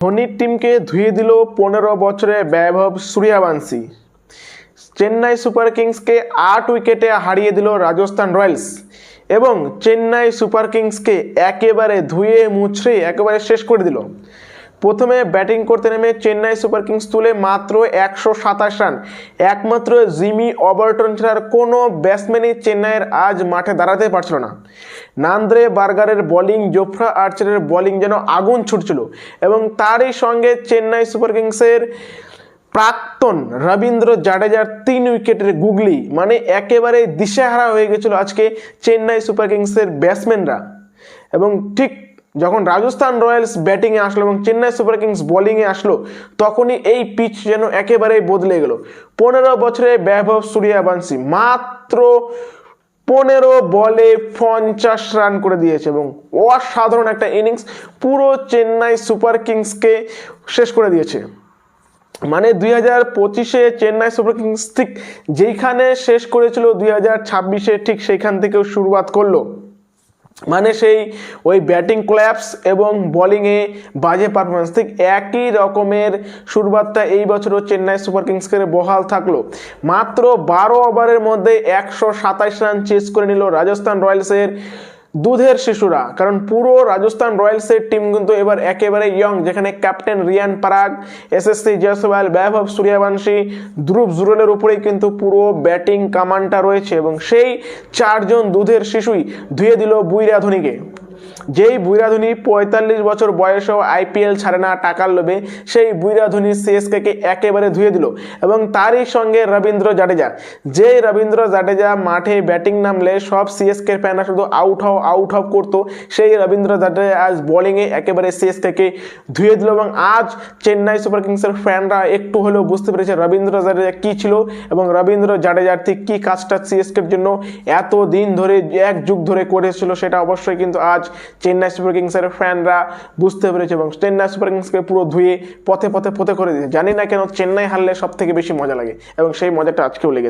ধোনির টিমকে ধুয়ে দিল 15 বছরে বৈভব সূর্যবংশী। চেন্নাই সুপার কিংসকে 8 উইকেটে হারিয়ে দিল রাজস্থান রয়্যালস এবং চেন্নাই সুপার কিংসকে একেবারে ধুয়ে মুছড়ে একেবারে শেষ করে দিল। প্রথমে ব্যাটিং করতে নেমে চেন্নাই সুপার কিংস তুলে মাত্র 127 রান। একমাত্র জিমি ওভারটন ছাড়ার কোনো ব্যাটসম্যানই চেন্নাইয়ের আজ মাঠে দাঁড়াতে পারছিল না। নান্দ্রে বার্গারের বোলিং, জোফ্রা আর্চারের বোলিং যেন আগুন ছুটছিল এবং তারই সঙ্গে চেন্নাই সুপার কিংসের প্রাক্তন রবীন্দ্র জাডেজার 3 উইকেটের গুগলি, মানে একেবারে দিশেহারা হয়ে গেছিল আজকে চেন্নাই সুপার কিংসের ব্যাটসম্যানরা। এবং ঠিক যখন রাজস্থান রয়্যালস ব্যাটিংয়ে আসলো এবং চেন্নাই সুপার কিংস বোলিংয়ে আসলো, তখনই এই পিচ যেন একেবারেই বদলে গেল। 15 বছরে বৈভব সূর্যবংশী মাত্র 15 বলে 50 রান করে দিয়েছে এবং অসাধারণ একটা ইনিংস পুরো চেন্নাই সুপার কিংসকে শেষ করে দিয়েছে। মানে 2025-এ চেন্নাই সুপার কিংস ঠিক যেইখানে শেষ করেছিল 2026-এ ঠিক সেইখান থেকেও শুরুয়াত করলো। মানে সেই ওই ব্যাটিং ক্ল্যাপস এবং বোলিংয়ে বাজে পারফরমেন্স, ঠিক একই রকমের শুরুয়াতটা এই বছরও চেন্নাই সুপার কিংসকে বহাল থাকলো। মাত্র 12 ওভারের মধ্যে 127 রান চেস করে নিল রাজস্থান রয়্যালসের দুধের শিশুরা। কারণ পুরো রাজস্থান রয়্যালসের টিম কিন্তু এবার একেবারে ইয়ং, যেখানে ক্যাপ্টেন রিয়ান পরাগ, এসএসসি জয়সওয়াল, বৈভব সূর্যবংশী, ধ্রুব জুরেলের উপরেই কিন্তু পুরো ব্যাটিং কামানটা রয়েছে এবং সেই 4 জন দুধের শিশুই ধুয়ে দিল বুইরা ধোনিকে। যেই বুইরা ধোনি 45 বছর বয়সেও আইপিএল ছাড়ে না টাকার লোভে, সেই বুইরা ধোনি সিএসকে একেবারে ধুয়ে দিল। এবং তারই সঙ্গে রবীন্দ্র জাডেজা, যেই রবীন্দ্র জাডেজা মাঠে ব্যাটিং নামলে সব সিএসকে ফ্যানরা শুধু আউট হাও করতো, সেই রবীন্দ্র জাডেজা আজ বোলিংয়ে একেবারে সিএসকে ধুয়ে দিল। এবং আজ চেন্নাই সুপার কিংসের ফ্যানরা একটু হলেও বুঝতে পেরেছে রবীন্দ্র জাডেজা কী ছিল এবং রবীন্দ্র জাডেজার ঠিক কী কাজটা সিএসকের জন্য এত দিন ধরে, 1 যুগ ধরে করেছিল, সেটা অবশ্যই কিন্তু আজ চেন্নাই সুপার কিংসের ফ্যানরা বুঝতে পেরেছে এবং চেন্নাই সুপার কিংসকে পুরো ধুয়ে পথে করে দিয়েছে। জানি না কেন চেন্নাই হারলে সব থেকে বেশি মজা লাগে এবং সেই মজাটা আজকেও লেগেছে।